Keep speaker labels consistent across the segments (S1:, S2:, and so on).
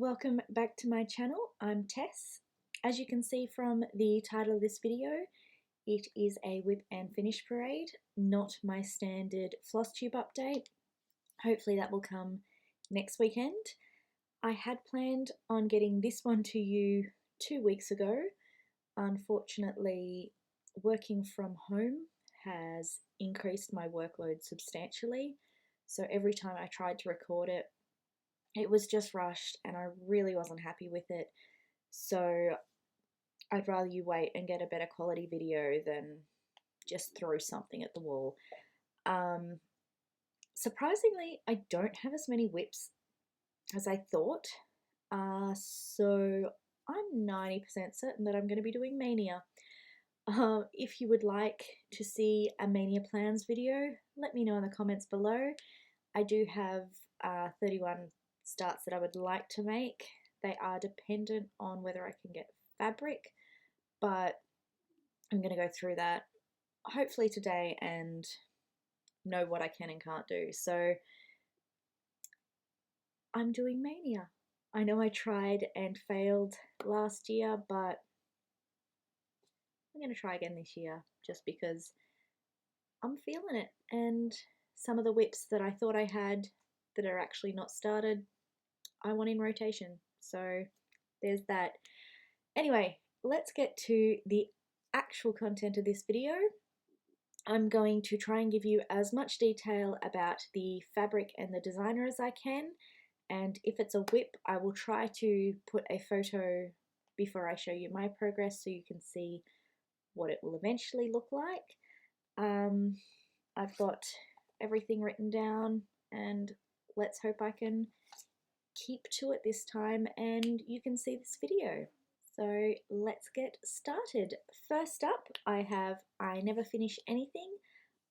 S1: welcome back to my channel. I'm Tess. As you can see from the title of this video, it is a whip and finish parade, not my standard floss tube update. Hopefully that will come next weekend. I had planned on getting this one to you 2 weeks ago. Unfortunately, working from home has increased my workload substantially, so every time I tried to record it, it was just rushed and I really wasn't happy with it. So I'd rather you wait and get a better quality video than just throw something at the wall. Surprisingly, I don't have as many whips as I thought. So I'm 90% certain that I'm going to be doing Mania. If you would like to see a Mania plans video, let me know in the comments below. I do have 31 starts that I would like to make. They are dependent on whether I can get fabric, but I'm going to go through that hopefully today and know what I can and can't do. So I'm doing Mania. I know I tried and failed last year, but I'm going to try again this year just because I'm feeling it. And some of the whips that I thought I had that are actually not started, I want in rotation. So there's that. Anyway, let's get to the actual content of this video. I'm going to try and give you as much detail about the fabric and the designer as I can. And if it's a whip, I will try to put a photo before I show you my progress so you can see what it will eventually look like. I've got everything written down and let's hope I can keep to it this time and you can see this video. So let's get started. First up, I have I Never Finish Anything.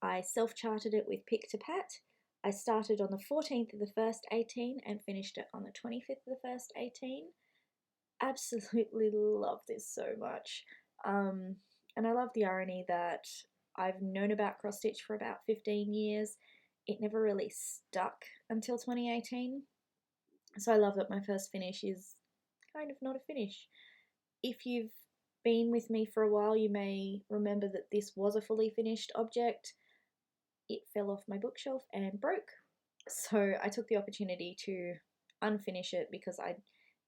S1: I self-charted it with Pick to Pat. I started on the 14th of the first 18 and finished it on the 25th of the first 18. Absolutely love this so much. And I love the irony that I've known about cross stitch for about 15 years. It never really stuck until 2018. So I love that my first finish is kind of not a finish. If you've been with me for a while, you may remember that this was a fully finished object. It fell off my bookshelf and broke. So I took the opportunity to unfinish it because I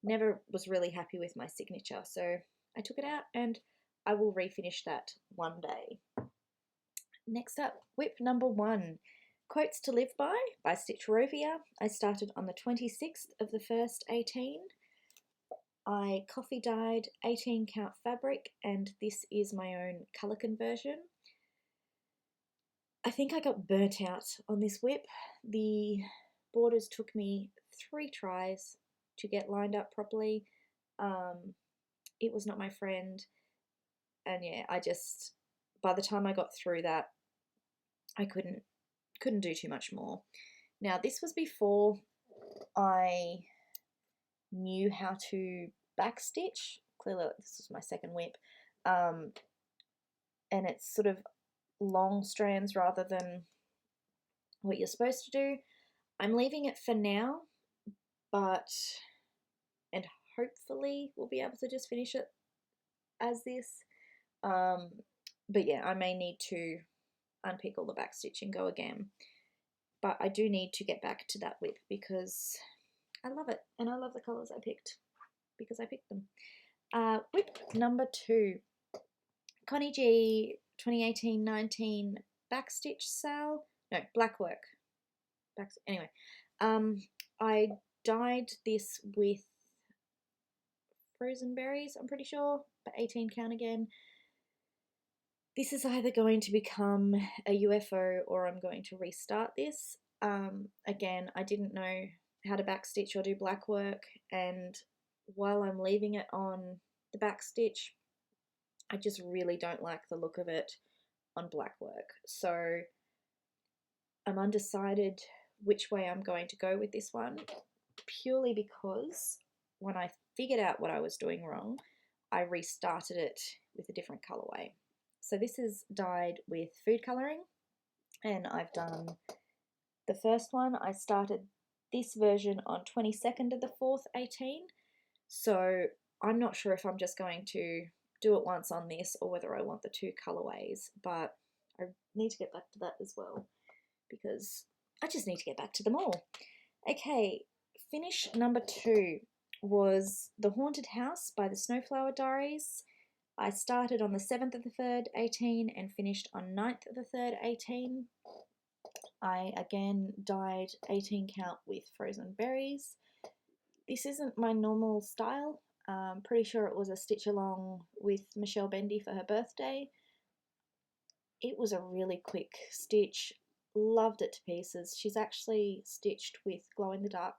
S1: never was really happy with my signature. So I took it out and I will refinish that one day. Next up, whip number 1. Quotes to Live by Stitch Rovia. I started on the 26th of the first 18. I coffee dyed 18 count fabric and this is my own colour conversion. I think I got burnt out on this whip. The borders took me 3 tries to get lined up properly. It was not my friend, and yeah, by the time I got through that, I couldn't do too much more. Now this was before I knew how to backstitch. Clearly this was my second whip, and it's sort of long strands rather than what you're supposed to do. I'm leaving it for now, and hopefully we'll be able to just finish it as this. But yeah, I may need to unpick all the backstitch and go again. But I do need to get back to that whip because I love it and I love the colours I picked because I picked them. Whip number 2. Connie G 2018-19 backstitch sale. No, black work. Anyway, I dyed this with frozen berries, I'm pretty sure, but 18 count again. This is either going to become a UFO or I'm going to restart this. Again, I didn't know how to backstitch or do black work, and while I'm leaving it on the backstitch, I just really don't like the look of it on black work. So I'm undecided which way I'm going to go with this one, purely because when I figured out what I was doing wrong, I restarted it with a different colorway. So this is dyed with food coloring, and I've done the first one. I started this version on 22nd of the 4th 18, So I'm not sure if I'm just going to do it once on this or whether I want the two colorways, but I need to get back to that as well because I just need to get back to them all. Okay, finish number 2 was The Haunted House by the Snowflower Diaries. I started on the 7th of the 3rd, 18 and finished on 9th of the 3rd, 18. I again dyed 18 count with frozen berries. This isn't my normal style. Pretty sure it was a stitch along with Michelle Bendy for her birthday. It was a really quick stitch. Loved it to pieces. She's actually stitched with glow in the dark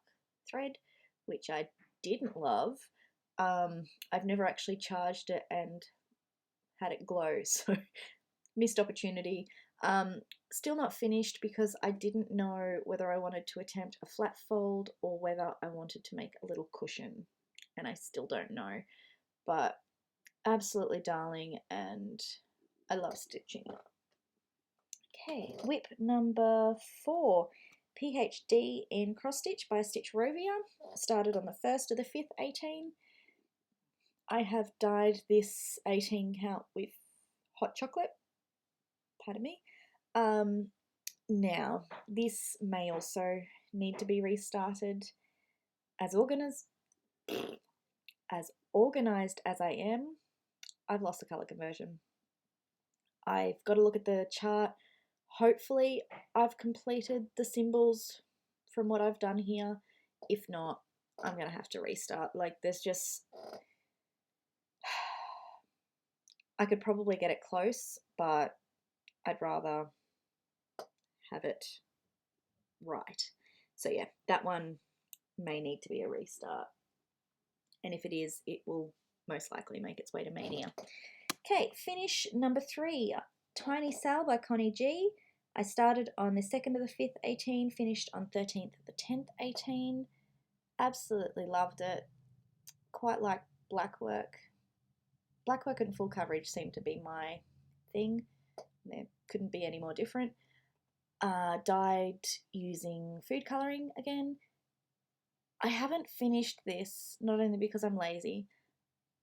S1: thread, which I didn't love. I've never actually charged it and had it glow, so missed opportunity. Still not finished because I didn't know whether I wanted to attempt a flat fold or whether I wanted to make a little cushion, and I still don't know, but absolutely darling, and I love stitching it. Okay, WIP number 4, PhD in cross stitch by Stitch Rovia. Started on the 1st of the 5th, 18. I have dyed this 18 count with hot chocolate, pardon me. Now, this may also need to be restarted. As organized as I am, I've lost the color conversion. I've got to look at the chart. Hopefully I've completed the symbols from what I've done here. If not, I'm going to have to restart. Like, there's just... I could probably get it close, but I'd rather have it right. So yeah, that one may need to be a restart. And if it is, it will most likely make its way to Mania. Okay, finish number 3, Tiny Sal by Connie G. I started on the 2nd of the 5th, 18, finished on 13th of the 10th, 18. Absolutely loved it. Quite like black work. Black work and full coverage seem to be my thing. There couldn't be any more different. Dyed using food colouring again. I haven't finished this, not only because I'm lazy,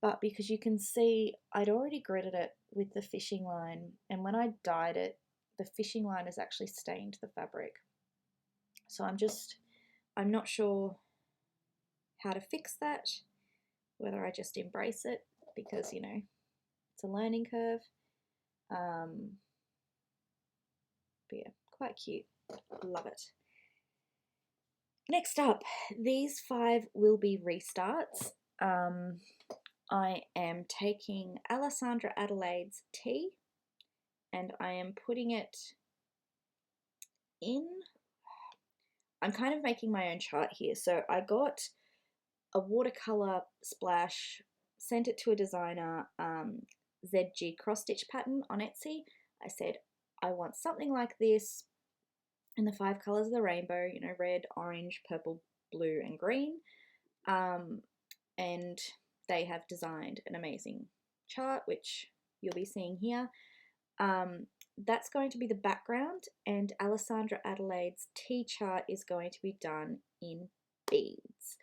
S1: but because you can see I'd already gridded it with the fishing line, and when I dyed it, the fishing line has actually stained the fabric. So I'm not sure how to fix that, whether I just embrace it because, you know, it's a learning curve. But yeah, quite cute. Love it. Next up, these 5 will be restarts. I am taking Alessandra Adelaide's tea and I am putting it in. I'm kind of making my own chart here. So I got a watercolor splash, sent it to a designer, ZG cross stitch pattern on Etsy. I said, I want something like this in the 5 colors of the rainbow, you know, red, orange, purple, blue, and green. And they have designed an amazing chart, which you'll be seeing here. That's going to be the background, and Alessandra Adelaide's tea chart is going to be done in beads.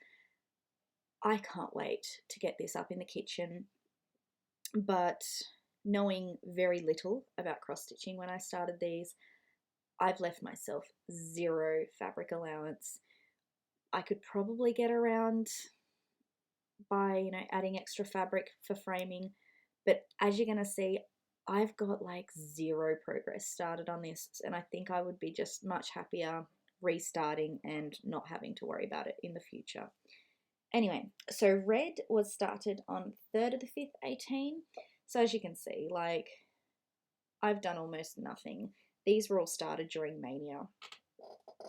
S1: I can't wait to get this up in the kitchen, but knowing very little about cross-stitching when I started these, I've left myself 0 fabric allowance. I could probably get around by, you know, adding extra fabric for framing, but as you're going to see, I've got like 0 progress started on this, and I think I would be just much happier restarting and not having to worry about it in the future. Anyway, so red was started on 3rd of the 5th, 18. So as you can see, like, I've done almost nothing. These were all started during Mania,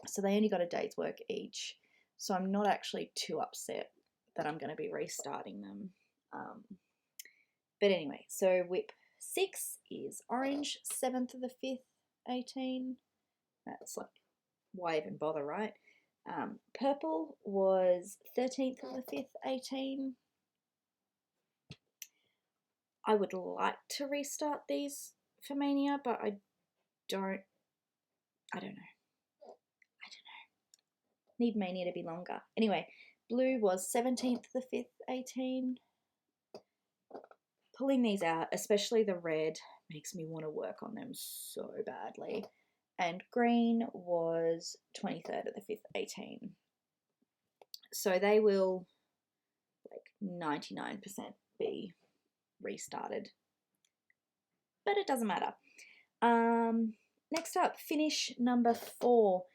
S1: so they only got a day's work each. So I'm not actually too upset that I'm going to be restarting them. But anyway, so WIP 6 is orange, 7th of the 5th, 18. That's like, why even bother, right? Purple was 13th of the 5th, 18. I would like to restart these for Mania, but I don't know. I don't know. Need Mania to be longer. Anyway, Blue was 17th the 5th, 18. Pulling these out, especially the red, makes me want to work on them so badly. And green was 23rd of the 5th, 18. So they will, like, 99% be restarted. But it doesn't matter. Next up, finish number 4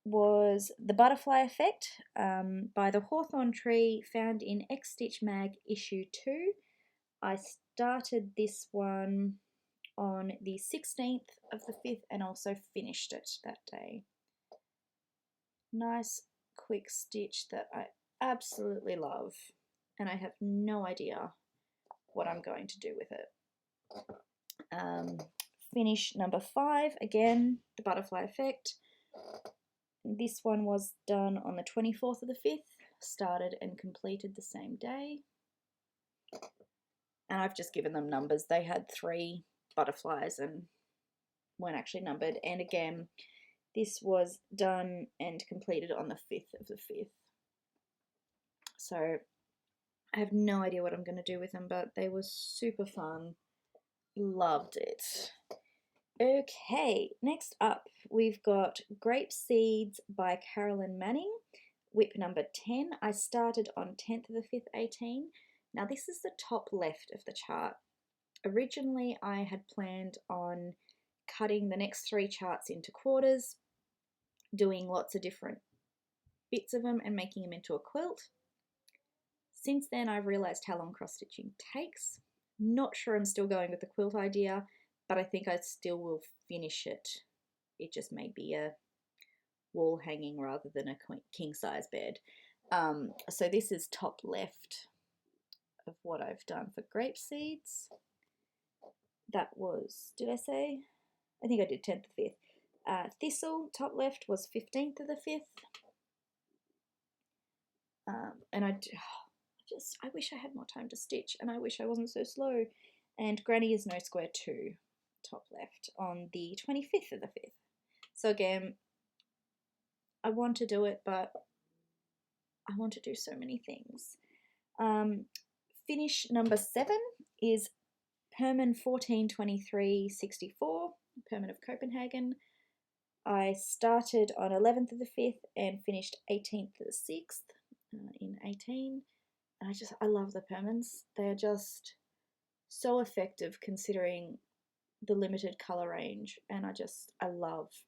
S1: was The Butterfly Effect by the Hawthorn Tree, found in X Stitch Mag issue 2. I started this one on the 16th of the 5th and also finished it that day. Nice quick stitch that I absolutely love, and I have no idea what I'm going to do with it. Finish number 5, again, The Butterfly Effect. This one was done on the 24th of the 5th, started and completed the same day. And I've just given them numbers. They had 3 butterflies and weren't actually numbered. And again, this was done and completed on the 5th of the 5th. So I have no idea what I'm going to do with them, but they were super fun. Loved it. Okay, next up we've got Grape Seeds by Carolyn Manning, WIP number 10. I started on 10th of the 5th, 18. Now this is the top left of the chart. Originally I had planned on cutting the next 3 charts into quarters, doing lots of different bits of them and making them into a quilt. Since then I've realised how long cross stitching takes. Not sure I'm still going with the quilt idea, but I think I still will finish it. It just may be a wall hanging rather than a king size bed. So this is top left of what I've done for Grape Seeds. That was, did I say? I think I did 10th to 5th. Thistle, top left, was 15th of the 5th. And I wish I had more time to stitch, and I wish I wasn't so slow. And Granny is No Square 2, top left, on the 25th of the 5th. So again, I want to do it, but I want to do so many things. Finish number 7 is Perman 142364, Perman of Copenhagen. I started on 11th of the 5th and finished 18th of the 6th in 18. And I love the Permans. They are just so effective considering the limited colour range, and I love.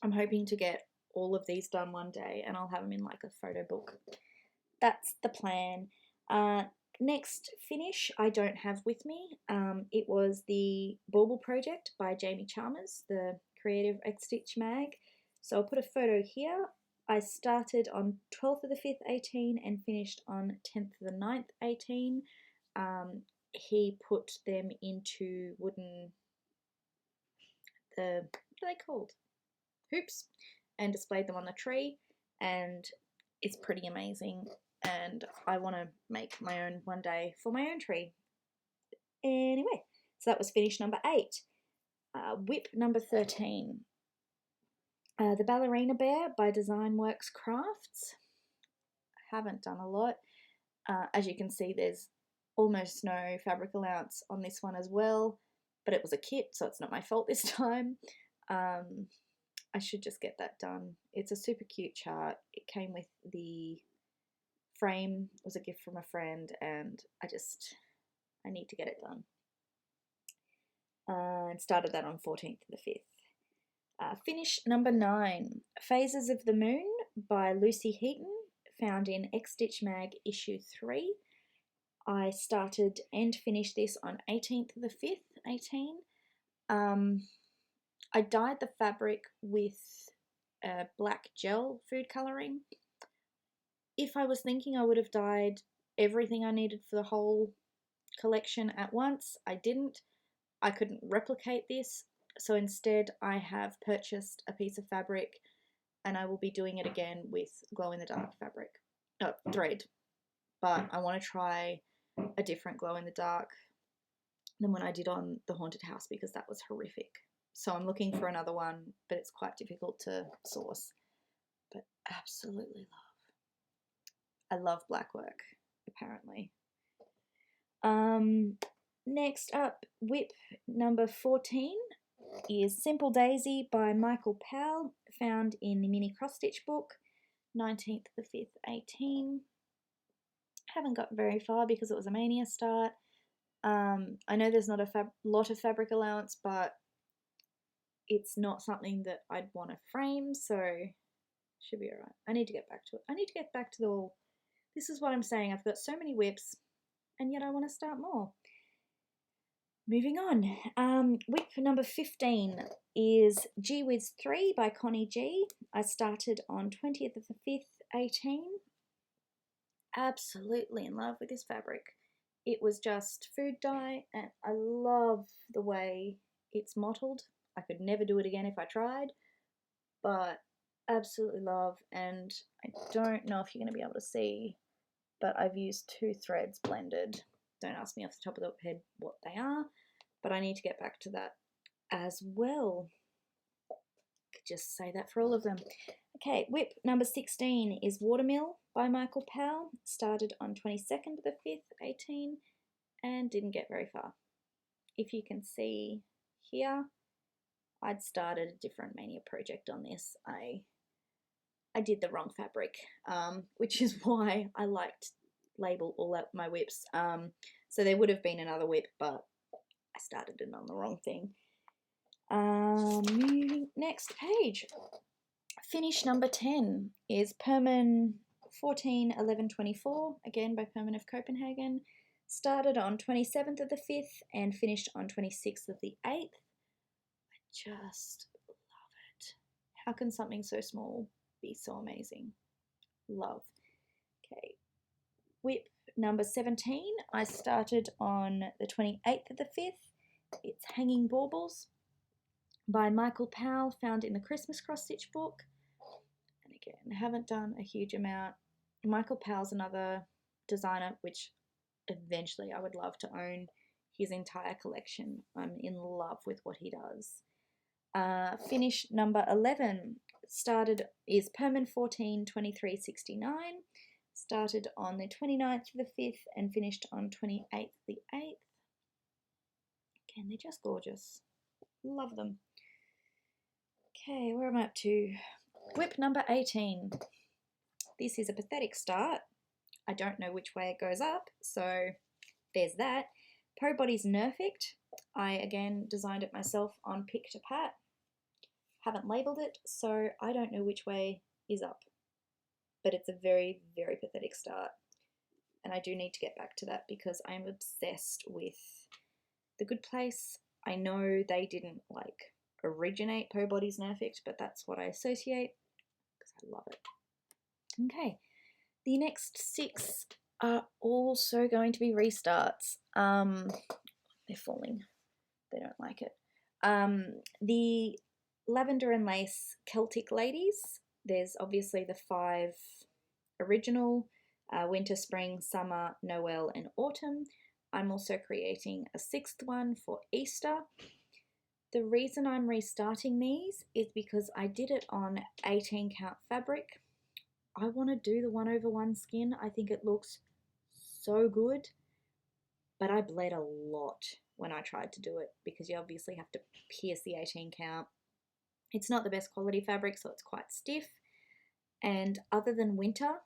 S1: I'm hoping to get all of these done one day and I'll have them in like a photo book. That's the plan. Next finish I don't have with me. It was the Bauble Project by Jamie Chalmers, the creative X Stitch Mag. So I'll put a photo here. I started on 12th of the 5th, 18 and finished on 10th of the 9th, 18. He put them into wooden, what are they called? Hoops, and displayed them on the tree, and it's pretty amazing, and I want to make my own one day for my own tree. Anyway, so that was finish number 8. WIP number 13. The Ballerina Bear by Design Works Crafts. I haven't done a lot. As you can see, there's almost no fabric allowance on this one as well, but it was a kit, so it's not my fault this time. I should just get that done. It's a super cute chart. It came with the frame. It was a gift from a friend, and I need to get it done. And started that on 14th of the 5th. Finish number 9, Phases of the Moon by Lucy Heaton, found in X Stitch Mag issue 3. I started and finished this on 18th of the 5th, 18. I dyed the fabric with black gel food colouring. If I was thinking I would have dyed everything I needed for the whole collection at once, I didn't. I couldn't replicate this, so instead I have purchased a piece of fabric and I will be doing it again with glow-in-the-dark fabric, thread. But I want to try a different glow-in-the-dark than when I did on the Haunted House, because that was horrific. So I'm looking for another one, but it's quite difficult to source. But absolutely I love black work, apparently. Next up, WIP number 14 is Simple Daisy by Michael Powell, found in the mini cross stitch book, 19th the 5th, 18. Haven't got very far because it was a mania start. I know there's not a lot of fabric allowance, but it's not something that I'd want to frame, so should be alright. I need to get back to it. I need to get back to the all. This is what I'm saying. I've got so many WIPs, and yet I want to start more. Moving on. WIP number 15 is Gee Whiz 3 by Connie G. I started on 20th of the 5th, 18. Absolutely in love with this fabric. It was just food dye, and I love the way it's mottled. I could never do it again if I tried, but absolutely love. And I don't know if you're going to be able to see, but I've used 2 threads blended. Don't ask me off the top of the head what they are, but I need to get back to that as well. Could just say that for all of them. Okay, WIP number 16 is Watermill by Michael Powell. Started on 22nd of the 5th, 18, and didn't get very far. If you can see here, I'd started a different mania project on this. I did the wrong fabric, which is why I liked label all out my WIPs. So there would have been another WIP, but I started it on the wrong thing. Moving next page. Finish number 10 is Perman 141124, again by Perman of Copenhagen. Started on 27th of the 5th and finished on 26th of the 8th. I just love it. How can something so small be so amazing? Love. Okay. WIP number 17. I started on the 28th of the 5th. It's Hanging Baubles by Michael Powell, found in the Christmas cross stitch book. And again, haven't done a huge amount. Michael Powell's another designer which eventually I would love to own his entire collection. I'm in love with what he does. Finish number 11 is Perman 142369. Started on the 29th of the 5th and finished on 28th the 8th. Again, they're just gorgeous. Love them. Okay, where am I up to? WIP number 18. This is a pathetic start. I don't know which way it goes up, so there's that. Pro Body's Nerfect. I again designed it myself on Pick to Pat. Haven't labelled it, so I don't know which way is up. But it's a very, very pathetic start. And I do need to get back to that because I'm obsessed with The Good Place. I know they didn't originate Pro Body's Nerfect, but that's what I associate because I love it. Okay, the next 6 are also going to be restarts. They're falling. They don't like it. The Lavender and Lace Celtic Ladies. There's obviously the 5 original, winter, spring, summer, Noel, and autumn. I'm also creating a 6th one for Easter. The reason I'm restarting these is because I did it on 18 count fabric. I want to do the 1/1 skin. I think it looks so good, but I bled a lot when I tried to do it because you obviously have to pierce the 18 count. It's not the best quality fabric, so it's quite stiff. And other than winter,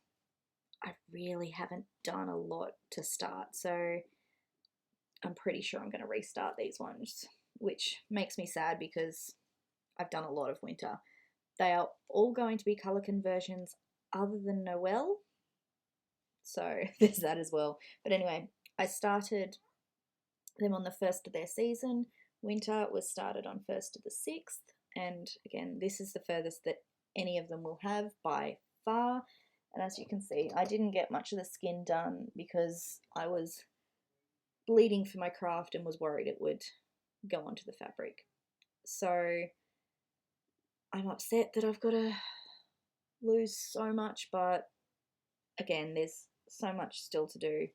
S1: I really haven't done a lot to start, so I'm pretty sure I'm going to restart these ones, which makes me sad because I've done a lot of winter. They are all going to be colour conversions other than Noel, so there's that as well. But anyway, I started them on the 1st of their season. Winter was started on 1st of the 6th, and again, this is the furthest that any of them will have by far. And as you can see, I didn't get much of the skin done because I was bleeding for my craft and was worried it would go onto the fabric. So I'm upset that I've got to lose so much, but again, there's so much still to do.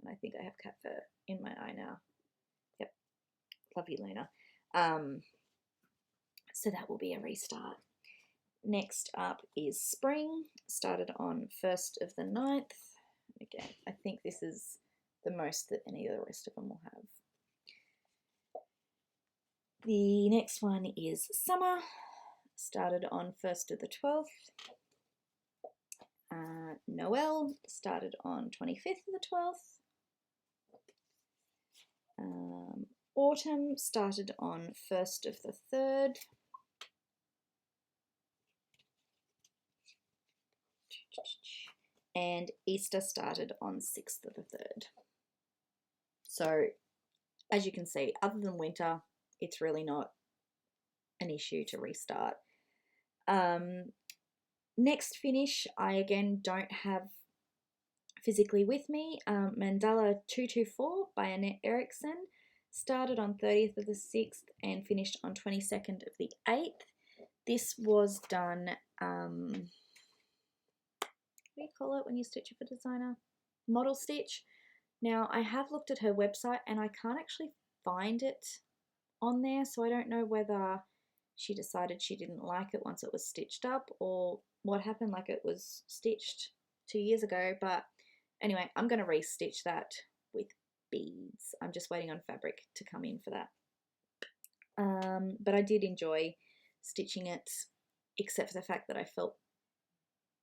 S1: And I think I have cat fur in my eye now. Yep. Love you, Lena. So that will be a restart. Next up is spring, started on 1st of the 9th. Again, I think this is the most that any of the rest of them will have. The next one is summer, started on 1st of the 12th. Noel started on 25th of the 12th. Autumn started on 1st of the 3rd. And Easter started on 6th of the 3rd. So, as you can see, other than winter, it's really not an issue to restart. Next finish, I again don't have physically with me. Mandala 224 by Annette Erickson started on 30th of the 6th and finished on 22nd of the 8th. This was done, what do you call it when you stitch it for designer? Model stitch. Now, I have looked at her website and I can't actually find it on there, so I don't know whether she decided she didn't like it once it was stitched up or what happened, like it was stitched 2 years ago. But anyway, I'm going to re-stitch that with beads. I'm just waiting on fabric to come in for that. But I did enjoy stitching it, except for the fact that I felt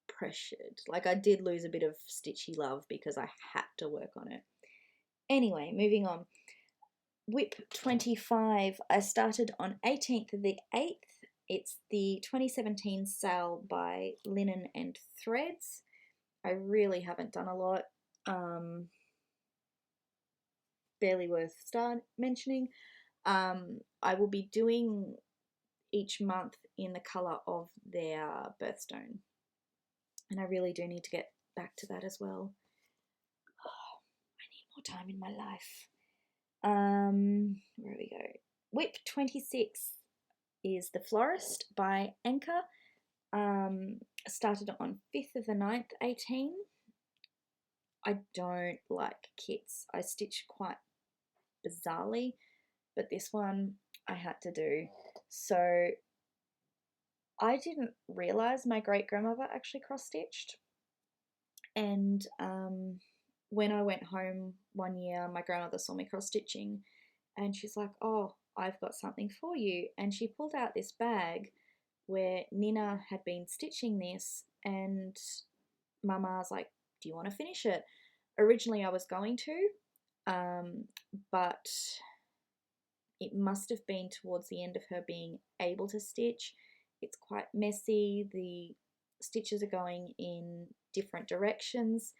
S1: pressured. Like I did lose a bit of stitchy love because I had to work on it. Anyway, moving on. WIP 25, I started on 18th of the 8th. It's the 2017 sale by Linen and Threads. I really haven't done a lot. Barely worth mentioning. I will be doing each month in the colour of their birthstone. And I really do need to get back to that as well. Oh, I need more time in my life. Where we go? WIP 26 is The Florist by Anchor. Started on 5th of the 9th, 18. I don't like kits. I stitch quite bizarrely, but this one I had to do. So I didn't realise my great-grandmother actually cross-stitched. And when I went home one year, my grandmother saw me cross-stitching and she's like, oh, I've got something for you. And she pulled out this bag where Nina had been stitching this, and Mama's like, do you want to finish it? Originally I was going to, but it must have been towards the end of her being able to stitch. It's quite messy. The stitches are going in different directions,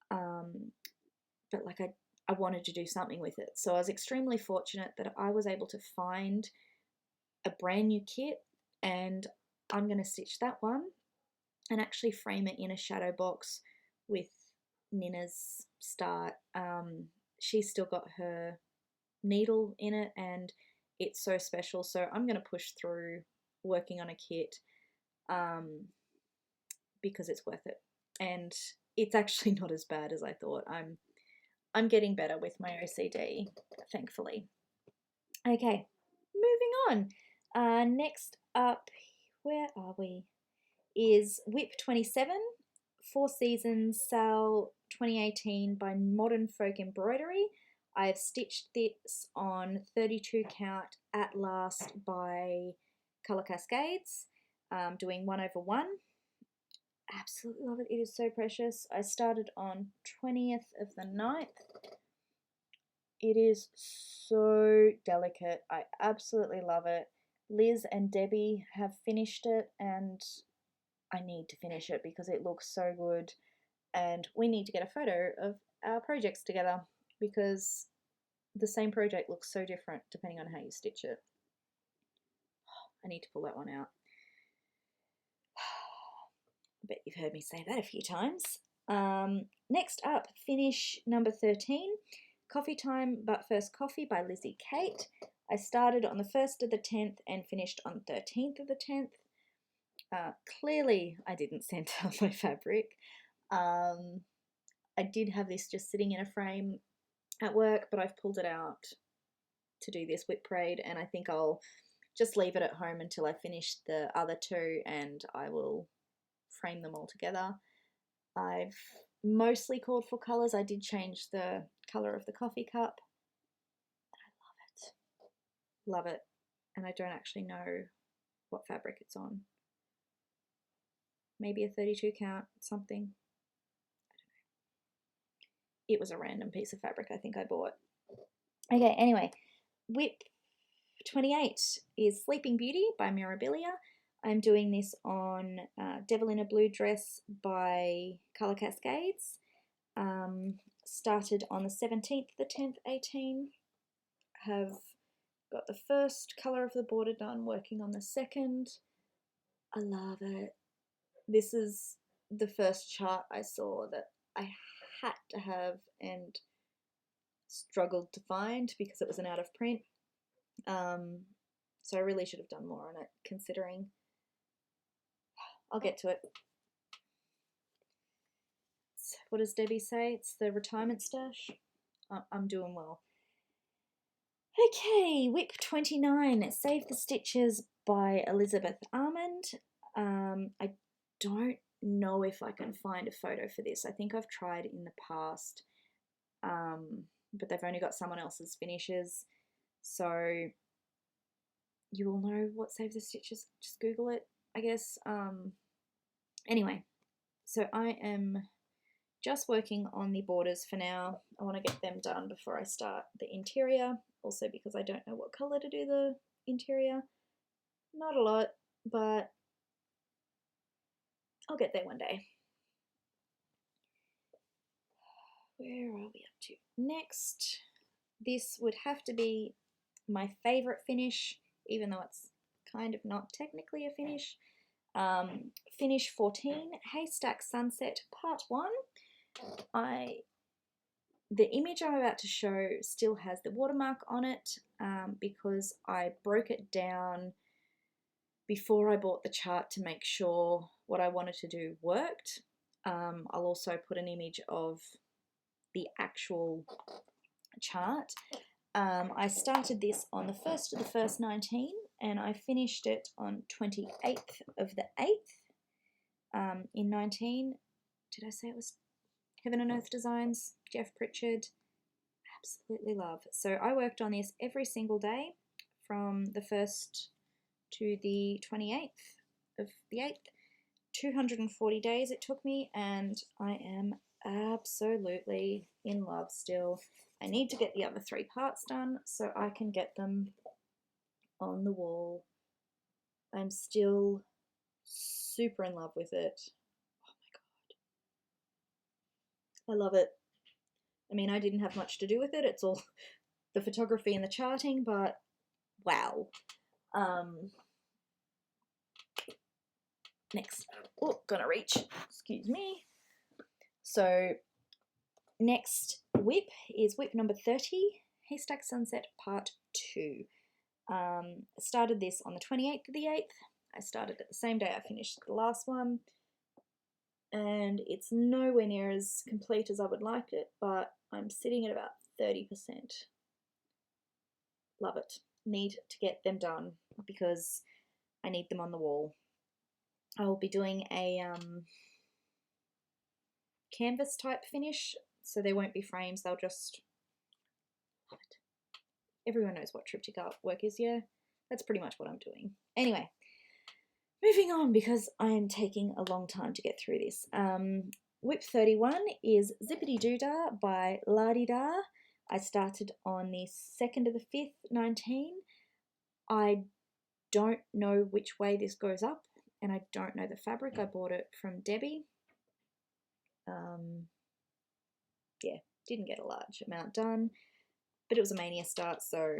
S1: but like I wanted to do something with it. So I was extremely fortunate that I was able to find a brand new kit, and I'm going to stitch that one and actually frame it in a shadow box with Nina's start. She's still got her needle in it and it's so special, so I'm going to push through working on a kit because it's worth it, and it's actually not as bad as I thought. I'm getting better with my OCD, thankfully. Okay, moving on. Next up, where are we? Is WIP 27, Four Seasons Sale 2018 by Modern Folk Embroidery. I've stitched this on 32 count at last by Colour Cascades, doing 1/1. Absolutely love it. It is so precious. I started on 20th of the 9th. It is so delicate. I absolutely love it. Liz and Debbie have finished it and I need to finish it because it looks so good, and we need to get a photo of our projects together because the same project looks so different depending on how you stitch it. I need to pull that one out. I bet you've heard me say that a few times. Next up, finish number 13, Coffee Time But First Coffee by Lizzie Kate. I started on the 1st of the 10th and finished on the 13th of the 10th. Clearly I didn't send out my fabric. I did have this just sitting in a frame at work, but I've pulled it out to do this WIP parade, and I think I'll just leave it at home until I finish the other two and I will frame them all together. I've mostly called for colours. I did change the colour of the coffee cup. I love it. Love it. And I don't actually know what fabric it's on. Maybe a 32 count, something. I don't know. It was a random piece of fabric I think I bought. Okay, anyway, WIP 28 is Sleeping Beauty by Mirabilia. I'm doing this on Devil in a Blue Dress by Colour Cascades. Started on the 17th, the 10th, 18. Have got the first colour of the border done, working on the second. I love it. This is the first chart I saw that I had to have and struggled to find because it was an out of print. So I really should have done more on it, considering. I'll get to it. What does Debbie say? It's the retirement stash. I'm doing well. Okay, WIP 29, Save the Stitches by Elizabeth Armand. I don't know if I can find a photo for this. I think I've tried in the past, but they've only got someone else's finishes. So you will know what Save the Stitches. Just Google it, I guess. Anyway, so I am just working on the borders for now. I want to get them done before I start the interior. Also because I don't know what colour to do the interior. Not a lot, but I'll get there one day. Where are we up to? Next, this would have to be my favourite finish, even though it's kind of not technically a finish. Finish 14, Haystack Sunset Part 1. The image I'm about to show still has the watermark on it because I broke it down before I bought the chart to make sure what I wanted to do worked. I'll also put an image of the actual chart. I started this on the 1st of the 1st 19 and I finished it on 28th of the 8th in 19. Did I say it was Heaven and Earth Designs? Jeff Pritchard. Absolutely love. So I worked on this every single day from the 1st to the 28th of the 8th. 240 days it took me and I am absolutely in love still. I need to get the other 3 parts done so I can get them on the wall. I'm still super in love with it. Oh my god. I love it. I mean, I didn't have much to do with it. It's all the photography and the charting, but wow. Next. Oh, gonna reach. Excuse me. So next WIP is WIP number 30, Haystack Sunset Part 2. I started this on the 28th of the 8th. I started it the same day I finished the last one. And it's nowhere near as complete as I would like it, but I'm sitting at about 30%. Love it. Need to get them done because I need them on the wall. I will be doing a canvas type finish, so there won't be frames, they'll just... Love it. Everyone knows what triptych artwork is, yeah? That's pretty much what I'm doing. Anyway, moving on because I am taking a long time to get through this. WIP 31 is Zippity Doodah by La-Di-Da. I started on the 2nd of the 5th, 19. I don't know which way this goes up, and I don't know the fabric. I bought it from Debbie. Yeah, didn't get a large amount done, but it was a mania start, so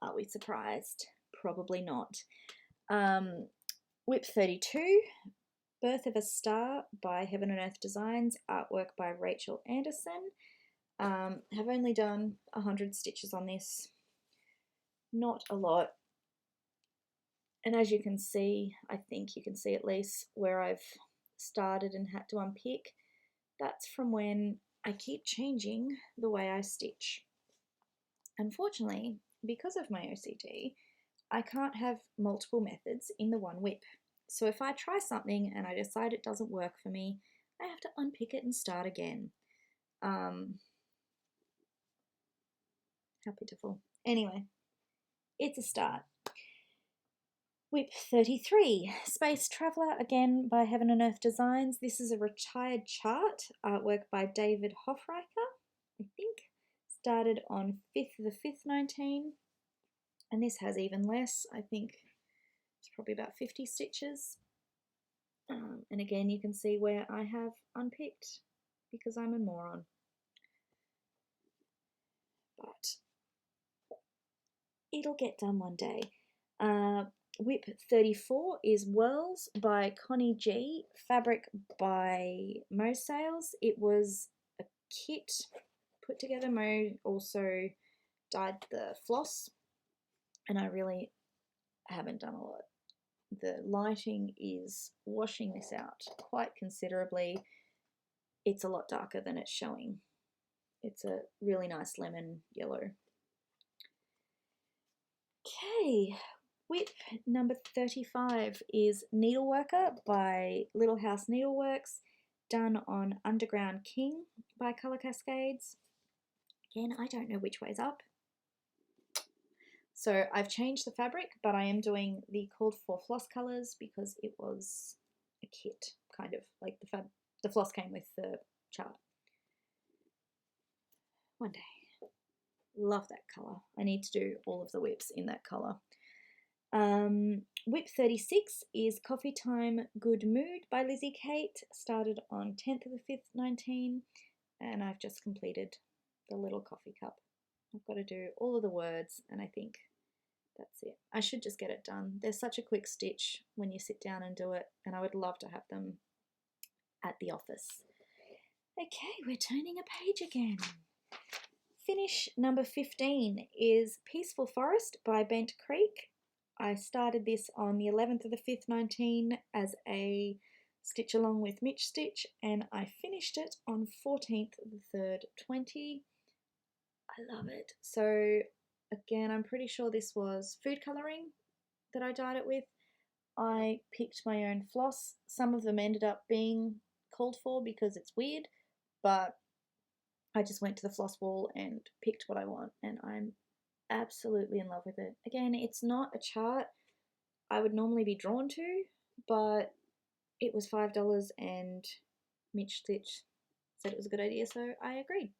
S1: are we surprised? Probably not. WIP 32, Birth of a Star by Heaven and Earth Designs, artwork by Rachel Anderson. Have only done 100 stitches on this, not a lot. And as you can see, I think you can see at least where I've started and had to unpick. That's from when I keep changing the way I stitch. Unfortunately, because of my OCD, I can't have multiple methods in the one WIP. So if I try something and I decide it doesn't work for me, I have to unpick it and start again. How pitiful. Anyway, it's a start. WIP 33, Space Traveller, again by Heaven and Earth Designs. This is a retired chart, artwork by David Hofreicher, I think. Started on 5th of the 5th, 19. And this has even less. I think it's probably about 50 stitches. And again, you can see where I have unpicked because I'm a moron. But it'll get done one day. WIP 34 is Whirls by Connie G, fabric by Mo Sales. It was a kit put together. Mo also dyed the floss, and I really haven't done a lot. The lighting is washing this out quite considerably. It's a lot darker than it's showing. It's a really nice lemon yellow. Okay, WIP number 35 is Needleworker by Little House Needleworks, done on Underground King by Colour Cascades. Again, I don't know which way's up. So I've changed the fabric, but I am doing the called for floss colours because it was a kit, kind of, like the floss came with the chart. One day. Love that colour. I need to do all of the WIPs in that colour. WIP 36 is Coffee Time Good Mood by Lizzie Kate. Started on 10th of the 5th, 19, and I've just completed the little coffee cup. I've got to do all of the words, and I think that's it. I should just get it done. They're such a quick stitch when you sit down and do it, and I would love to have them at the office. Okay, we're turning a page again. Finish number 15 is Peaceful Forest by Bent Creek. I started this on the 11th of the 5th, 19 as a stitch along with Mitch stitch, and I finished it on 14th of the 3rd, 20. I love it. So again, I'm pretty sure this was food colouring that I dyed it with. I picked my own floss. Some of them ended up being called for because it's weird, but I just went to the floss wall and picked what I want, and I'm absolutely in love with it. Again, it's not a chart I would normally be drawn to, but it was $5 and Mitch Stitch said it was a good idea, so I agreed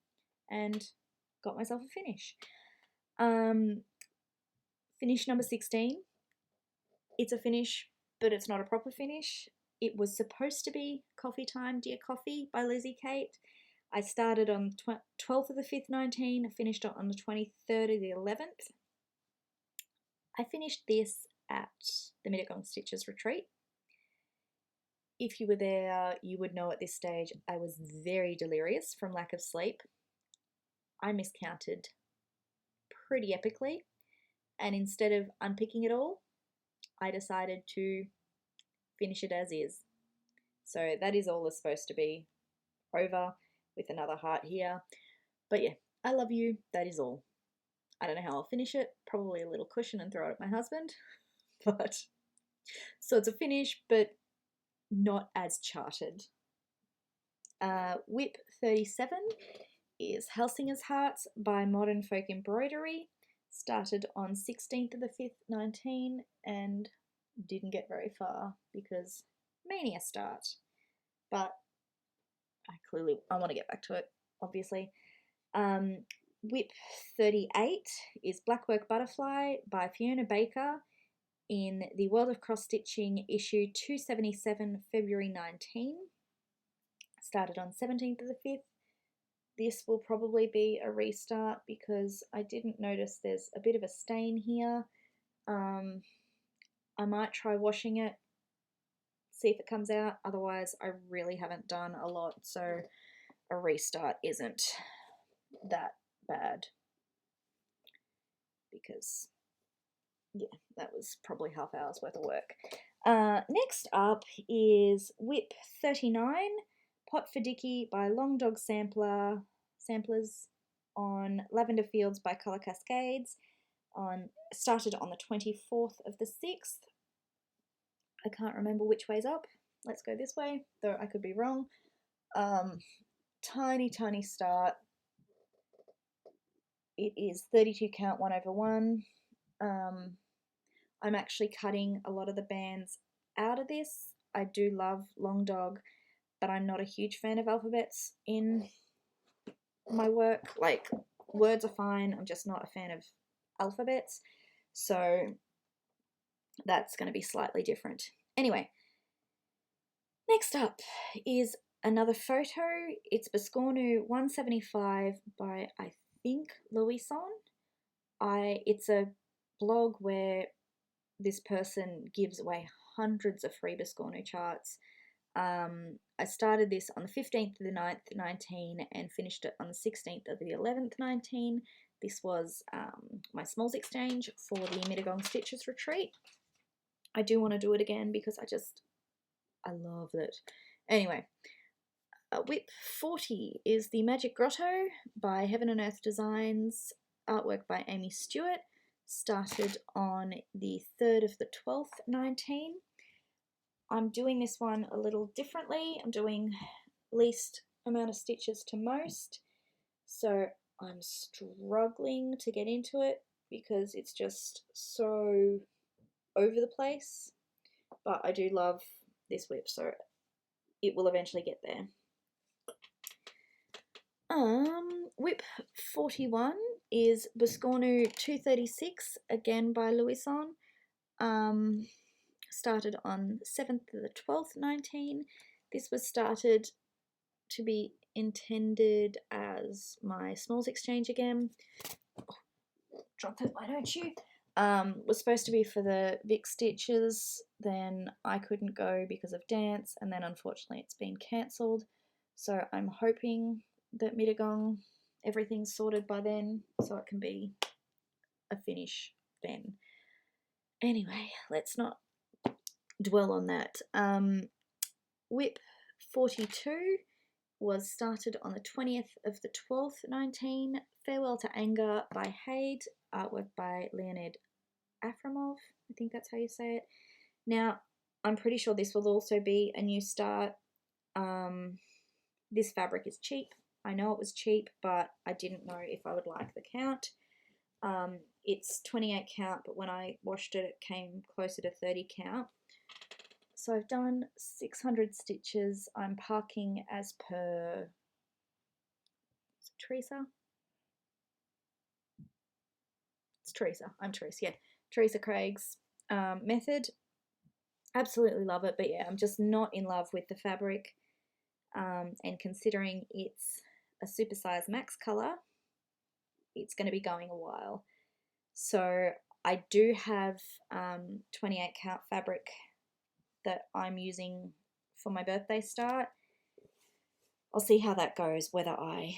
S1: and got myself a finish. Finish number 16. It's a finish, but it's not a proper finish. It was supposed to be Coffee Time, Dear Coffee by Lizzie Kate. I started on 12th of the 5th, 19, finished it on the 23rd of the 11th. I finished this at the Mittagong Stitches retreat. If you were there, you would know at this stage I was very delirious from lack of sleep. I miscounted pretty epically, and instead of unpicking it all, I decided to finish it as is. So that is all that's supposed to be over, with another heart here. But yeah, I love you, that is all. I don't know how I'll finish it, probably a little cushion and throw it at my husband, but so it's a finish, but not as charted. WIP 37 is Helsinger's Hearts by Modern Folk Embroidery. Started on 16th of the 5th, 19, and didn't get very far because mania start. But I want to get back to it, obviously. WIP 38 is Blackwork Butterfly by Fiona Baker in the World of Cross Stitching issue 277, February 19. Started on 17th of the 5th. This will probably be a restart because I didn't notice there's a bit of a stain here. I might try washing it, see if it comes out. Otherwise, I really haven't done a lot, so a restart isn't that bad because, yeah, that was probably half hour's worth of work. Next up is WIP 39, Pot for Dicky by Long Dog Samplers on Lavender Fields by Colour Cascades. started on the 24th of the 6th. I can't remember which way's up. Let's go this way, though I could be wrong. Tiny start. It is 32 count 1/1. I'm actually cutting a lot of the bands out of this. I do love Long Dog, but I'm not a huge fan of alphabets in my work. Like, words are fine, I'm just not a fan of alphabets. So that's going to be slightly different. Anyway, next up is another photo. It's Biscornu 175 by, I think, Louison. It's a blog where this person gives away hundreds of free Biscornu charts. I started this on the 15th of the 9th, 19, and finished it on the 16th of the 11th, 19. This was my smalls exchange for the Mittagong Stitches retreat. I do want to do it again because I love it. Anyway, WIP 40 is the Magic Grotto by Heaven and Earth Designs, artwork by Amy Stewart. Started on the 3rd of the 12th, 19. I'm doing this one a little differently. I'm doing least amount of stitches to most. So I'm struggling to get into it because it's just so over the place. But I do love this WIP, so it will eventually get there. WIP 41 is Biscornu 236, again by Louison. Started on 7th of the 12th, 19. This was started to be intended as my smalls exchange again. Oh, drop it, why don't you? Was supposed to be for the Vic Stitches, then I couldn't go because of dance, and then unfortunately it's been cancelled. So I'm hoping that Mittagong, everything's sorted by then, so it can be a finish then. Anyway, let's not dwell on that. WIP 42 was started on the 20th of the 12th, 19. Farewell to Anger by Haid, artwork by Leonid Aframov, I think that's how you say it. Now, I'm pretty sure this will also be a new start. This fabric is cheap. I know it was cheap, but I didn't know if I would like the count. It's 28 count, but when I washed it, it came closer to 30 count. So I've done 600 stitches. I'm parking as per Teresa. It's Teresa. I'm Teresa, yeah. Teresa Craig's method. Absolutely love it, but yeah, I'm just not in love with the fabric. And considering it's a supersize max color, it's going to be going a while. So I do have 28 count fabric that I'm using for my birthday start. I'll see how that goes, whether I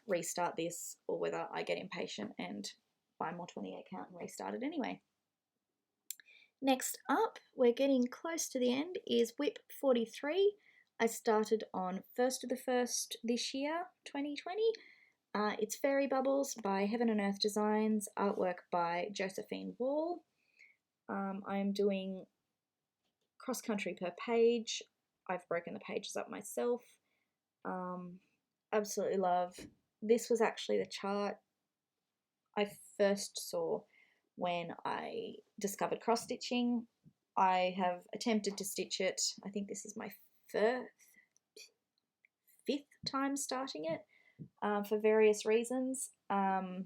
S1: restart this or whether I get impatient and buy more 28 count and restart it anyway. Next up, we're getting close to the end, is WIP 43. I started on 1st of the 1st this year, 2020. It's Fairy Bubbles by Heaven and Earth Designs, artwork by Josephine Wall. I'm doing cross country per page. I've broken the pages up myself. Absolutely love. This was actually the chart I first saw when I discovered cross stitching. I have attempted to stitch it. I think this is my fifth time starting it for various reasons. The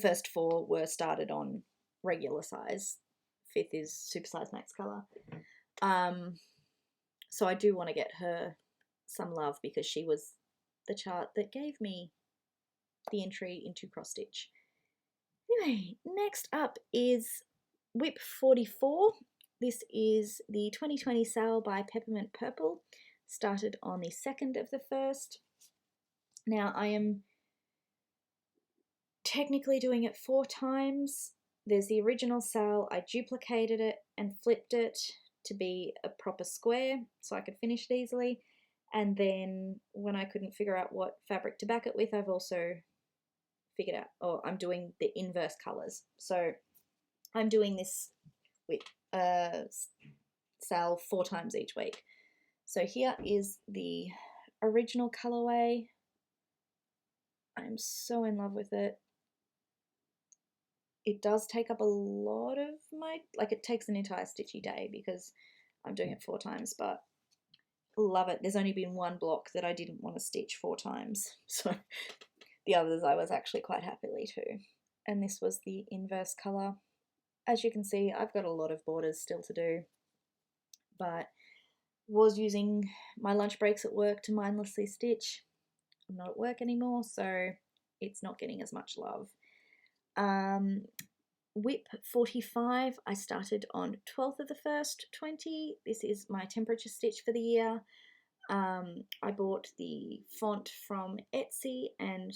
S1: first 4 were started on regular size. 5th is super size max color. So I do want to get her some love because she was the chart that gave me the entry into cross stitch. Anyway, next up is WIP 44. This is the 2020 sale by Peppermint Purple. Started on the 2nd of the 1st. Now I am technically doing it 4 times. There's the original sale. I duplicated it and flipped it to be a proper square so I could finish it easily. And then when I couldn't figure out what fabric to back it with, I've also figured out, or I'm doing the inverse colors. So I'm doing this with sale 4 times each week. So here is the original colorway. I'm so in love with it. It does take up a lot of my, like it takes an entire stitchy day because I'm doing it 4 times, but love it. There's only been one block that I didn't want to stitch 4 times. So the others I was actually quite happily too. And this was the inverse color. As you can see, I've got a lot of borders still to do, but was using my lunch breaks at work to mindlessly stitch. I'm not at work anymore, so it's not getting as much love. WIP 45, I started on 12th of the 1st, 20. This is my temperature stitch for the year. I bought the font from Etsy, and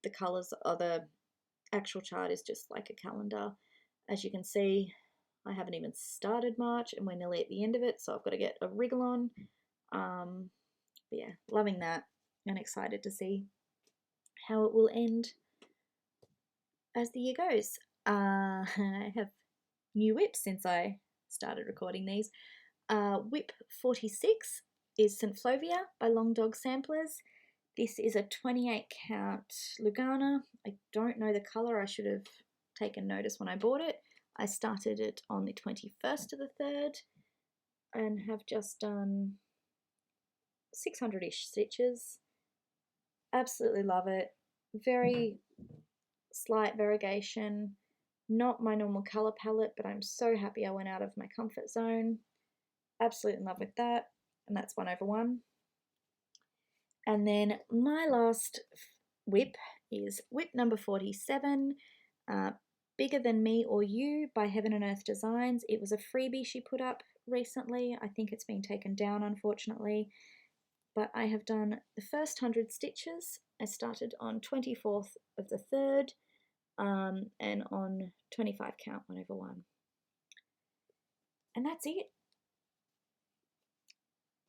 S1: the colours, or the actual chart is just like a calendar. As you can see, I haven't even started March and we're nearly at the end of it, so I've got to get a wriggle on. But yeah, loving that and excited to see how it will end as the year goes. I have new WIPs since I started recording these. WIP 46 is St. Flovia by Long Dog Samplers. This is a 28 count Lugana. I don't know the colour. I should have taken notice when I bought it. I started it on the 21st of the 3rd and have just done 600-ish stitches. Absolutely love it. Very slight variegation. Not my normal colour palette, but I'm so happy I went out of my comfort zone. Absolutely in love with that. And that's 1/1. And then my last WIP is WIP number 47, Bigger Than Me or You by Heaven and Earth Designs. It was a freebie she put up recently. I think it's been taken down, unfortunately. But I have done the first 100 stitches. I started on 24th of the 3rd and on 25 count 1/1. And that's it.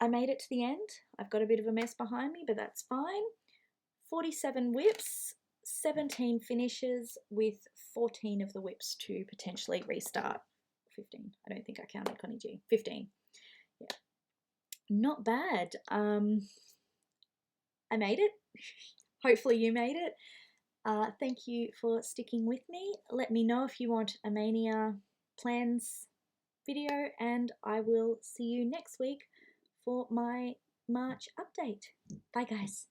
S1: I made it to the end. I've got a bit of a mess behind me, but that's fine. 47 WIPs, 17 finishes with 14 of the WIPs to potentially restart. 15. I don't think I counted Connie G. 15. Yeah. Not bad. I made it. Hopefully you made it. Thank you for sticking with me. Let me know if you want a Mania plans video, and I will see you next week for my March update. Bye guys.